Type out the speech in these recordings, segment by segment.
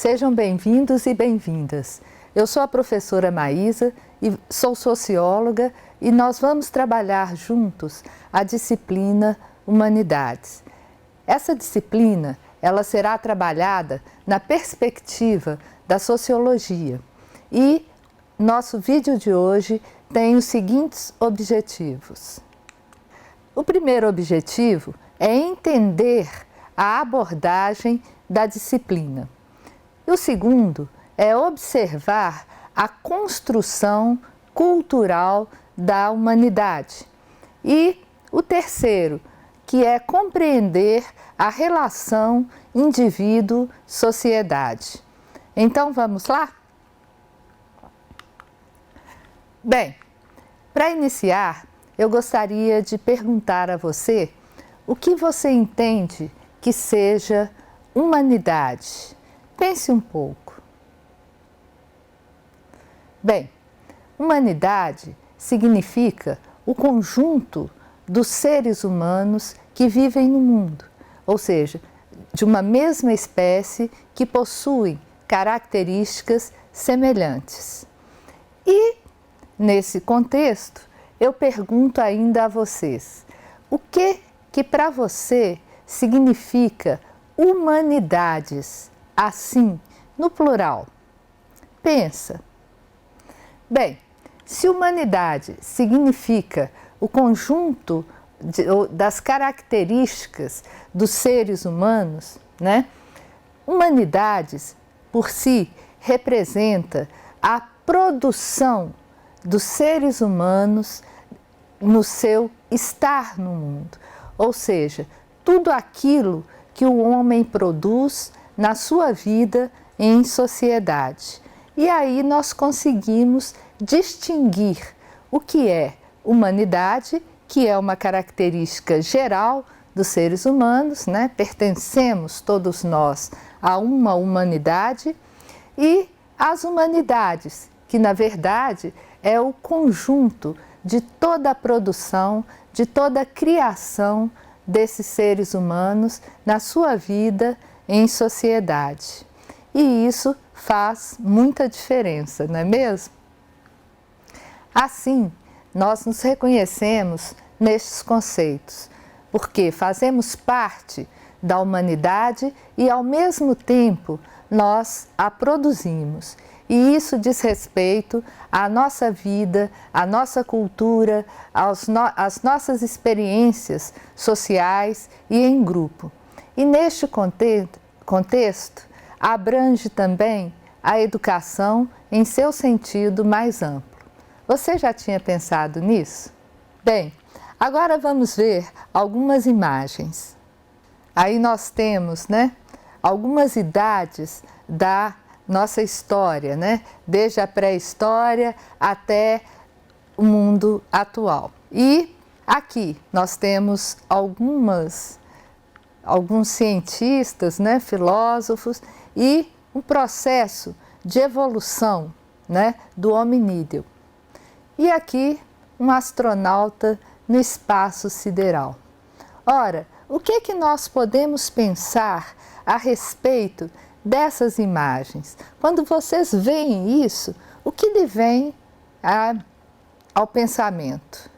Sejam bem-vindos e bem-vindas. Eu sou a professora Maísa e sou socióloga e nós vamos trabalhar juntos a disciplina Humanidades. Essa disciplina, ela será trabalhada na perspectiva da sociologia e nosso vídeo de hoje tem os seguintes objetivos. O primeiro objetivo é entender a abordagem da disciplina. E o segundo é observar a construção cultural da humanidade. E o terceiro, que é compreender a relação indivíduo-sociedade. Então vamos lá? Bem, para iniciar, eu gostaria de perguntar a você o que você entende que seja humanidade. Pense um pouco. Bem, humanidade significa o conjunto dos seres humanos que vivem no mundo, ou seja, de uma mesma espécie que possuem características semelhantes. E, nesse contexto, eu pergunto ainda a vocês, o que para você significa humanidades, assim, no plural? Pensa. Bem, se humanidade significa o conjunto das características dos seres humanos, né? Humanidades, por si, representa a produção dos seres humanos no seu estar no mundo, ou seja, tudo aquilo que o homem produz na sua vida em sociedade. E aí nós conseguimos distinguir o que é humanidade, que é uma característica geral dos seres humanos, né? Pertencemos todos nós a uma humanidade, e as humanidades, que na verdade é o conjunto de toda a produção, de toda a criação desses seres humanos na sua vida em sociedade. E isso faz muita diferença, não é mesmo? Assim, nós nos reconhecemos nestes conceitos, porque fazemos parte da humanidade e, ao mesmo tempo, nós a produzimos. E isso diz respeito à nossa vida, à nossa cultura, às nossas experiências sociais e em grupo. E neste contexto, abrange também a educação em seu sentido mais amplo. Você já tinha pensado nisso? Bem, agora vamos ver algumas imagens. Aí nós temos, né, algumas idades da nossa história, né? Desde a pré-história até o mundo atual. E aqui nós temos alguns cientistas, né, filósofos, e um processo de evolução, né, do hominídeo. E aqui um astronauta no espaço sideral. Ora, o que nós podemos pensar a respeito dessas imagens? Quando vocês veem isso, o que lhe vem ao pensamento?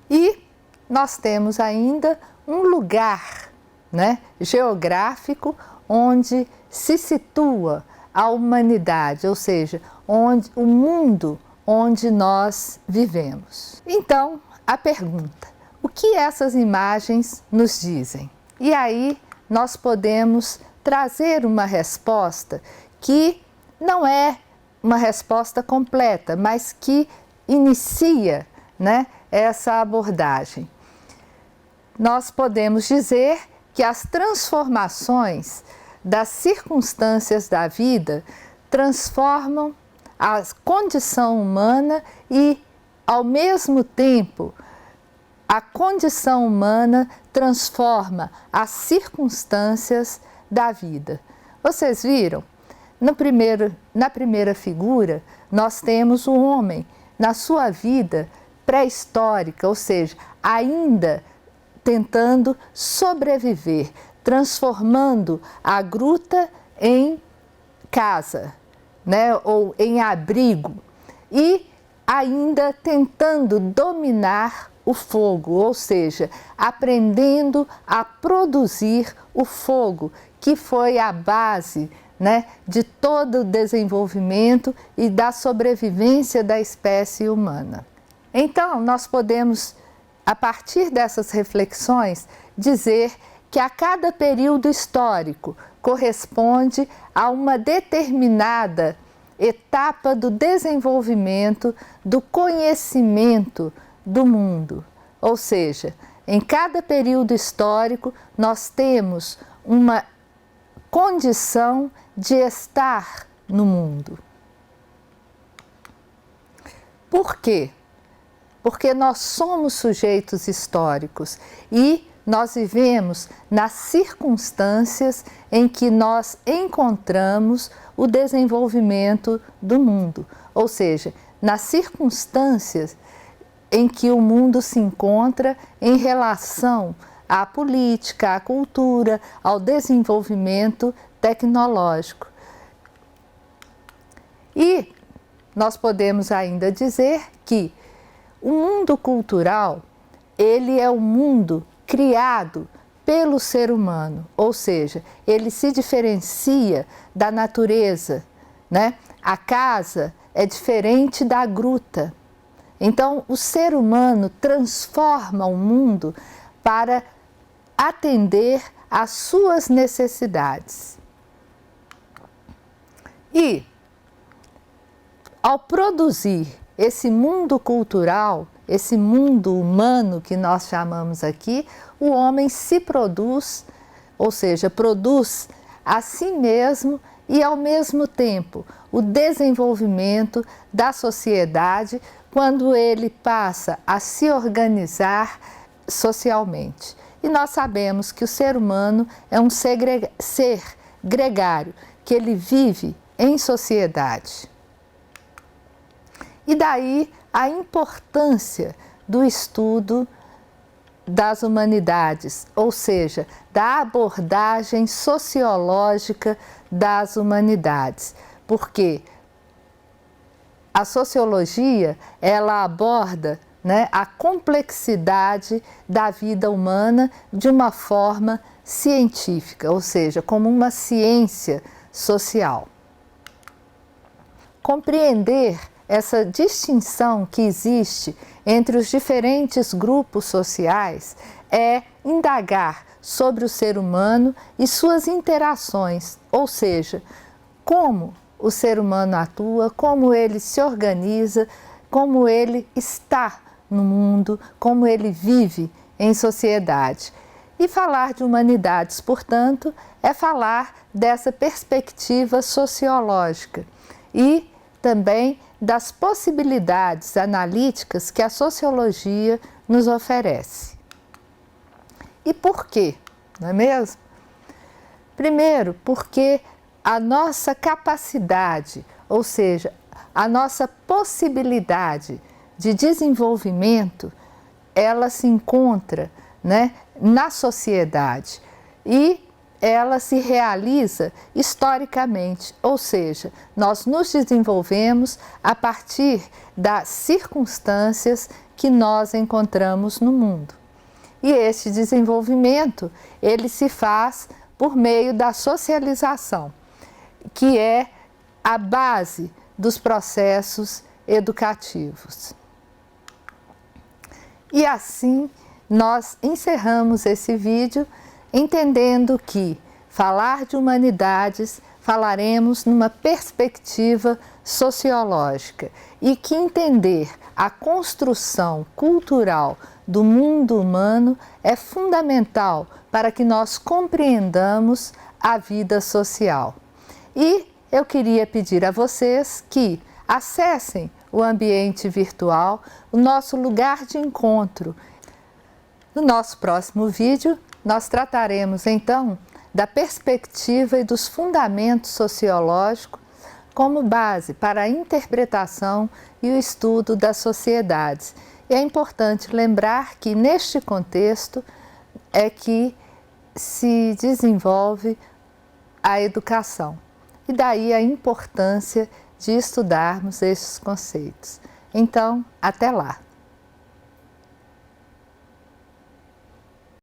E nós temos ainda um lugar, né, geográfico onde se situa a humanidade, ou seja, o mundo onde nós vivemos. Então, a pergunta, o que essas imagens nos dizem? E aí nós podemos trazer uma resposta que não é uma resposta completa, mas que inicia, né, essa abordagem. Nós podemos dizer que as transformações das circunstâncias da vida transformam a condição humana e, ao mesmo tempo, a condição humana transforma as circunstâncias da vida. Vocês viram? Na primeira figura, nós temos o homem na sua vida pré-histórica, ou seja, ainda tentando sobreviver, transformando a gruta em casa, né, ou em abrigo, e ainda tentando dominar o fogo, ou seja, aprendendo a produzir o fogo, que foi a base, né, de todo o desenvolvimento e da sobrevivência da espécie humana. Então, nós podemos, a partir dessas reflexões, dizer que a cada período histórico corresponde a uma determinada etapa do desenvolvimento do conhecimento do mundo. Ou seja, em cada período histórico nós temos uma condição de estar no mundo. Por quê? Porque nós somos sujeitos históricos e nós vivemos nas circunstâncias em que nós encontramos o desenvolvimento do mundo, ou seja, nas circunstâncias em que o mundo se encontra em relação à política, à cultura, ao desenvolvimento tecnológico. E nós podemos ainda dizer que o mundo cultural, ele é um mundo criado pelo ser humano, ou seja, ele se diferencia da natureza, né? A casa é diferente da gruta. Então, o ser humano transforma o mundo para atender às suas necessidades. E, ao produzir esse mundo cultural, esse mundo humano que nós chamamos aqui, o homem se produz, ou seja, produz a si mesmo e, ao mesmo tempo, o desenvolvimento da sociedade quando ele passa a se organizar socialmente. E nós sabemos que o ser humano é um ser gregário, que ele vive em sociedade. E daí a importância do estudo das humanidades, ou seja, da abordagem sociológica das humanidades, porque a sociologia, ela aborda, né, a complexidade da vida humana de uma forma científica, ou seja, como uma ciência social. Compreender essa distinção que existe entre os diferentes grupos sociais é indagar sobre o ser humano e suas interações, ou seja, como o ser humano atua, como ele se organiza, como ele está no mundo, como ele vive em sociedade. E falar de humanidades, portanto, é falar dessa perspectiva sociológica e também das possibilidades analíticas que a sociologia nos oferece. E por quê? Não é mesmo? Primeiro, porque a nossa capacidade, ou seja, a nossa possibilidade de desenvolvimento, ela se encontra, né, na sociedade e ela se realiza historicamente, ou seja, nós nos desenvolvemos a partir das circunstâncias que nós encontramos no mundo. E esse desenvolvimento, ele se faz por meio da socialização, que é a base dos processos educativos. E assim, nós encerramos esse vídeo entendendo que falar de humanidades, falaremos numa perspectiva sociológica e que entender a construção cultural do mundo humano é fundamental para que nós compreendamos a vida social. E eu queria pedir a vocês que acessem o ambiente virtual, o nosso lugar de encontro. No nosso próximo vídeo, nós trataremos então da perspectiva e dos fundamentos sociológicos como base para a interpretação e o estudo das sociedades. E é importante lembrar que neste contexto é que se desenvolve a educação. E daí a importância de estudarmos esses conceitos. Então, até lá!